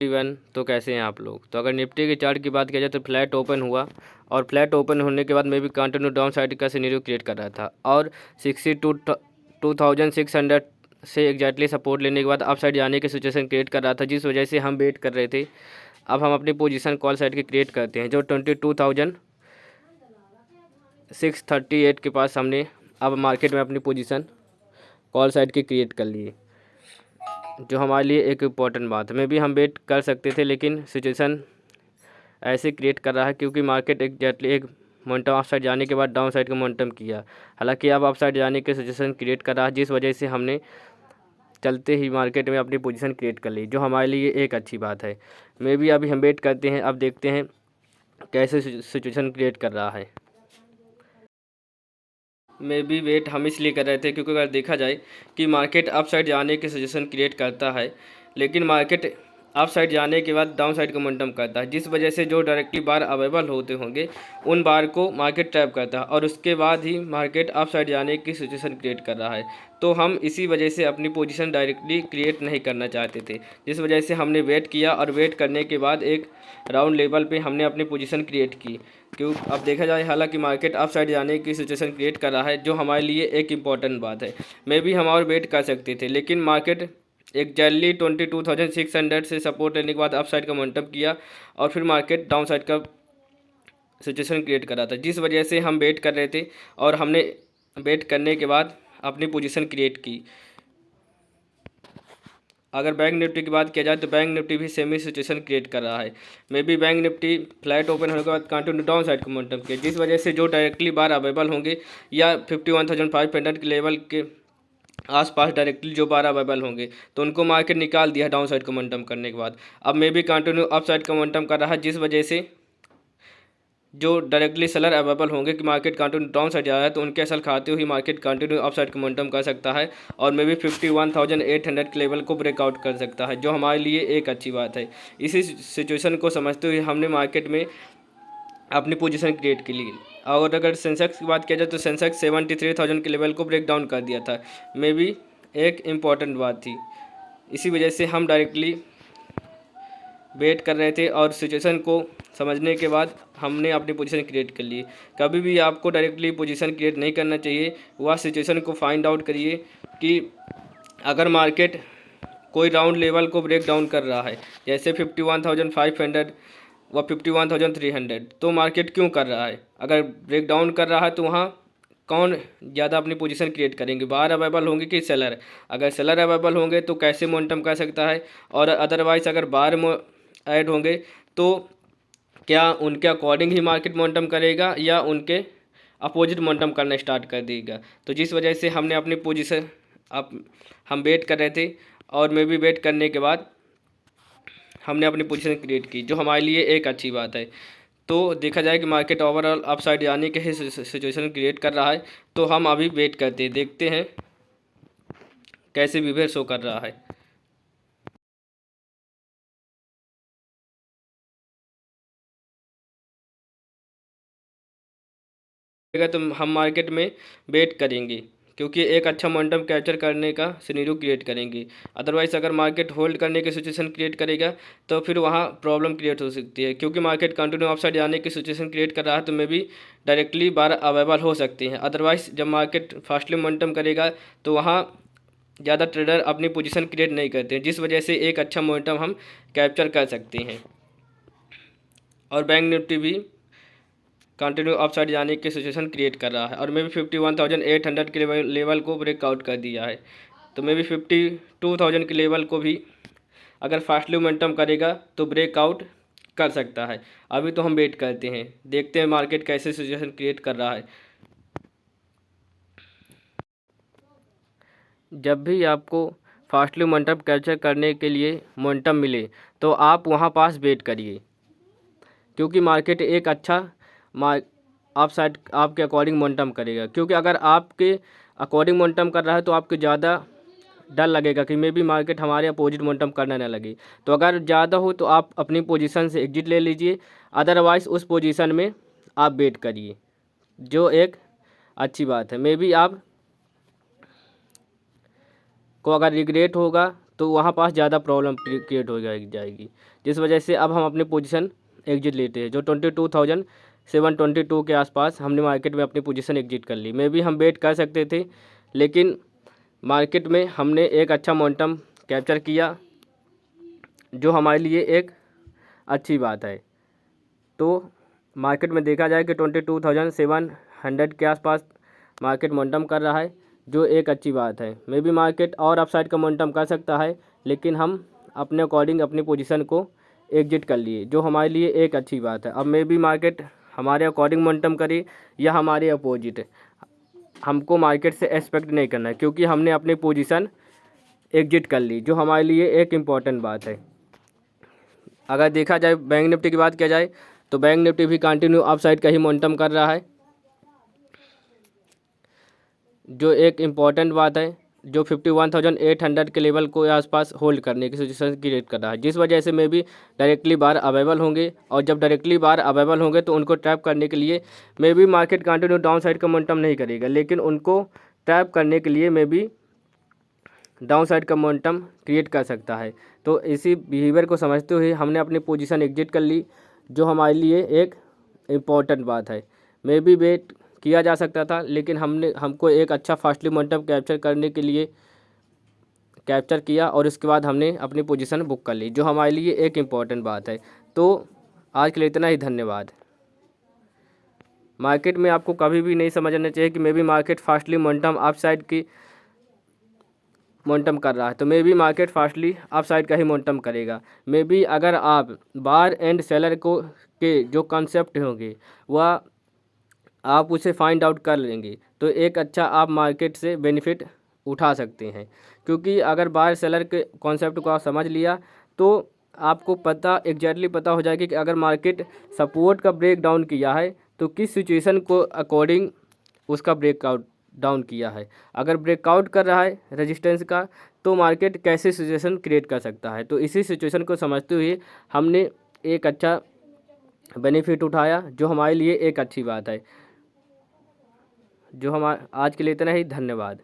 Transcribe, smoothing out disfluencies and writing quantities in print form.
Everyone, तो कैसे हैं आप लोग। तो अगर निफ्टी के चार्ट की बात किया जाए तो फ्लैट ओपन हुआ और फ्लैट ओपन होने के बाद मैं भी कंटिन्यू डाउन साइड का सिनेरियो क्रिएट कर रहा था और 62,600 से एग्जैक्टली सपोर्ट लेने के बाद अप साइड जाने की सिचुएशन क्रिएट कर रहा था, जिस वजह से हम वेट कर रहे थे। अब हम अपनी पोजीशन कॉल साइड की क्रिएट करते हैं जो 22,638 के पास हमने अब मार्केट में अपनी पोजीशन कॉल साइड की क्रिएट कर ली, जो हमारे लिए एक इम्पॉर्टेंट बात है। मे भी हम वेट कर सकते थे, लेकिन सिचुएशन ऐसे क्रिएट कर रहा है क्योंकि मार्केट एग्जैक्टली एक मोमेंटम अप साइड जाने के बाद डाउन साइड का मोमेंटम किया। हालांकि अब अप साइड जाने की सिचुएशन क्रिएट कर रहा है, जिस वजह से हमने चलते ही मार्केट में अपनी पोजीशन क्रिएट कर ली, जो हमारे लिए एक अच्छी बात है। मे भी अभी हम वेट करते हैं, अब देखते हैं कैसे सिचुएशन क्रिएट कर रहा है। मे भी वेट हम इसलिए कर रहे थे क्योंकि अगर देखा जाए कि मार्केट अप साइड जाने की सजेशन क्रिएट करता है, लेकिन मार्केट अप साइड जाने के बाद डाउन साइड का मोमेंटम करता है, जिस वजह से जो डायरेक्टली बार अवेलेबल होते होंगे उन बार को मार्केट ट्रैप करता है और उसके बाद ही मार्केट अप साइड जाने की सिचुएशन क्रिएट कर रहा है। तो हम इसी वजह से अपनी पोजीशन डायरेक्टली क्रिएट नहीं करना चाहते थे, जिस वजह से हमने वेट किया और वेट करने के बाद एक राउंड लेवल पे हमने अपनी पोजीशन क्रिएट की। क्यों अब देखा जाए, हालांकि मार्केट अप साइड जाने की सिचुएशन क्रिएट कर रहा है, जो हमारे लिए एक इम्पॉर्टेंट बात है। मे भी हम और वेट कर सकते थे, लेकिन मार्केट एग्जैक्टली 22,600 से सपोर्ट लेने के बाद अप साइड का मोमेंटम किया और फिर मार्केट डाउन साइड का सिचुएशन क्रिएट कर रहा था, जिस वजह से हम वेट कर रहे थे और हमने वेट करने के बाद अपनी पोजीशन क्रिएट की। अगर बैंक निफ्टी की बात किया जाए तो बैंक निफ्टी भी सेम ही सिचुएशन क्रिएट कर रहा है। May be bank Nifty flat open होने के बाद कंटिन्यू डाउन साइड का मोमेंटम किया, जिस वजह से जो डायरेक्टली बार अवेलेबल होंगे या 51,500 के लेवल के आसपास डायरेक्टली जो बार अवेलेबल होंगे तो उनको मार्केट निकाल दिया डाउन साइड का मोमेंटम करने के बाद। अब may be continue up side का मोमेंटम कर रहा है, जिस वजह से जो डायरेक्टली सेलर अवेलेबल होंगे कि मार्केट कंटिन्यू डाउन साइड जा रहा है तो उनके असल खाते हुए मार्केट कंटिन्यू अप साइड का मोमेंटम कर सकता है और मे बी 51,800 के लेवल को ब्रेकआउट कर सकता है, जो हमारे लिए एक अच्छी बात है। इसी सिचुएशन को समझते हुए हमने मार्केट में अपनी पोजीशन क्रिएट की ली। और अगर सेंसेक्स की बात किया जाए तो सेंसेक्स 73,000 के लेवल को ब्रेक डाउन कर दिया था, मे बी एक इम्पॉर्टेंट बात थी। इसी वजह से हम डायरेक्टली वेट कर रहे थे और सिचुएशन को समझने के बाद हमने अपनी पोजीशन क्रिएट कर ली। कभी भी आपको डायरेक्टली पोजीशन क्रिएट नहीं करना चाहिए, वह सिचुएशन को फाइंड आउट करिए कि अगर मार्केट कोई राउंड लेवल को ब्रेक डाउन कर रहा है जैसे 51,500 व 51,300, तो मार्केट क्यों कर रहा है। अगर ब्रेक डाउन कर रहा है तो वहाँ कौन ज़्यादा अपनी पोजीशन क्रिएट करेंगे, बार अवेलेबल होंगे कि सेलर। अगर सेलर अवेलेबल होंगे तो कैसे मोमेंटम कर सकता है, और अदरवाइज़ अगर बार ऐड होंगे तो क्या उनके अकॉर्डिंग ही मार्केट मोमेंटम करेगा या उनके अपोजिट मोमेंटम करना स्टार्ट कर देगा। तो जिस वजह से हमने अपनी पोजीशन हम वेट कर रहे थे और मे भी वेट करने के बाद हमने अपनी पोजीशन क्रिएट की, जो हमारे लिए एक अच्छी बात है। तो देखा जाए कि मार्केट ओवरऑल अप साइड जाने के सिचुएशन क्रिएट कर रहा है, तो हम अभी वेट करते हैं, देखते हैं कैसे बिहेवियर शो कर रहा है। तो हम मार्केट में वेट करेंगे क्योंकि एक अच्छा मोमेंटम कैप्चर करने का सिनेरियो क्रिएट करेंगे। अदरवाइज़ अगर मार्केट होल्ड करने की सिचुएशन क्रिएट करेगा तो फिर वहाँ प्रॉब्लम क्रिएट हो सकती है, क्योंकि मार्केट कंटिन्यू अपसाइड जाने की सिचुएशन क्रिएट कर रहा है तो मे भी डायरेक्टली बार अवेलेबल हो सकती हैं। अदरवाइज़ जब मार्केट फास्टली मोमेंटम करेगा तो वहाँ ज़्यादा ट्रेडर अपनी पोजीशन क्रिएट नहीं करते हैं, जिस वजह से एक अच्छा मोमेंटम हम कैप्चर कर सकते हैं। और बैंक निफ्टी भी कंटिन्यू अप साइड जाने की सिचुएशन क्रिएट कर रहा है और मे भी 51,800 के लेवल को ब्रेकआउट कर दिया है। तो मे भी 52,000 के लेवल को भी अगर फास्टली मोमेंटम करेगा तो ब्रेकआउट कर सकता है। अभी तो हम वेट करते हैं, देखते हैं मार्केट कैसे सिचुएशन क्रिएट कर रहा है। जब भी आपको फास्टली मोमेंटम कैप्चर करने के लिए मोमेंटम मिले तो आप वहाँ पास वेट करिए, क्योंकि मार्केट एक अच्छा आप साइड आपके अकॉर्डिंग मोमेंटम करेगा। क्योंकि अगर आपके अकॉर्डिंग मोमेंटम कर रहा है तो आपको ज़्यादा डर लगेगा कि मे बी मार्केट हमारे अपोजिट मोमेंटम करने ना लगे। तो अगर ज़्यादा हो तो आप अपनी पोजीशन से एग्जिट ले लीजिए, अदरवाइज़ उस पोजीशन में आप वेट करिए, जो एक अच्छी बात है। मे बी आप को अगर रिग्रेट होगा तो वहाँ पास ज़्यादा प्रॉब्लम क्रिएट हो जाएगी, जिस वजह से अब हम अपनी पोजीशन एग्जिट लेते हैं। जो 22,722 के आसपास हमने मार्केट में अपनी पोजीशन एग्जिट कर ली। मे भी हम वेट कर सकते थे, लेकिन मार्केट में हमने एक अच्छा मोमेंटम कैप्चर किया, जो हमारे लिए एक अच्छी बात है। तो मार्केट में देखा जाए कि 22,700 के आसपास मार्केट मोमेंटम कर रहा है, जो एक अच्छी बात है। मे बी मार्केट और अपसाइड का मोमेंटम कर सकता है, लेकिन हम अपने अकॉर्डिंग अपनी पोजीशन को एग्जिट कर लिए, जो हमारे लिए एक अच्छी बात है। अब मे बी मार्केट हमारे अकॉर्डिंग मोमेंटम करे या हमारे अपोजिट, हमको मार्केट से एक्सपेक्ट नहीं करना है, क्योंकि हमने अपनी पोजीशन एग्जिट कर ली, जो हमारे लिए एक इम्पॉर्टेंट बात है। अगर देखा जाए बैंक निफ्टी की बात किया जाए, तो बैंक निफ्टी भी कंटिन्यू अपसाइड का ही मोमेंटम कर रहा है, जो एक इम्पॉर्टेंट बात है, जो 51,800 के लेवल को आसपास होल्ड करने की सिचुएशन क्रिएट कर रहा है, जिस वजह से मे भी डायरेक्टली बार अवेलेबल होंगे, और जब डायरेक्टली बार अवेलेबल होंगे तो उनको ट्रैप करने के लिए मे भी मार्केट कंटिन्यू डाउन साइड का मोमेंटम नहीं करेगा, लेकिन उनको ट्रैप करने के लिए मे भी डाउन साइड का मोमेंटम क्रिएट कर सकता है। तो इसी बिहेवियर को समझते हुए हमने अपनी पोजीशन एग्जिट कर ली, जो हमारे लिए एक इम्पॉर्टेंट बात है। मे बी वेट किया जा सकता था, लेकिन हमको एक अच्छा फास्टली मोमेंटम कैप्चर करने के लिए कैप्चर किया, और उसके बाद हमने अपनी पोजीशन बुक कर ली, जो हमारे लिए एक इम्पॉर्टेंट बात है। तो आज के लिए इतना ही, धन्यवाद। मार्केट में आपको कभी भी नहीं समझना चाहिए कि may be market fastly momentum up side की मोमेंटम कर रहा है, तो may be market fastly up side का ही मोमेंटम करेगा। मे बी अगर आप बार एंड सेलर को के जो कॉन्सेप्ट होंगे वह आप उसे फाइंड आउट कर लेंगे, तो एक अच्छा आप मार्केट से बेनिफिट उठा सकते हैं। क्योंकि अगर बायर सेलर के कॉन्सेप्ट को आप समझ लिया, तो आपको पता एग्जैक्टली पता हो जाएगी कि अगर मार्केट सपोर्ट का ब्रेक डाउन किया है तो किस सिचुएशन को अकॉर्डिंग उसका ब्रेकआउट डाउन किया है। अगर ब्रेकआउट कर रहा है रेजिस्टेंस का, तो मार्केट कैसे सिचुएशन क्रिएट कर सकता है। तो इसी सिचुएशन को समझते हुए हमने एक अच्छा बेनिफिट उठाया, जो हमारे लिए एक अच्छी बात है। जो हम आज के लिए इतना ही, धन्यवाद।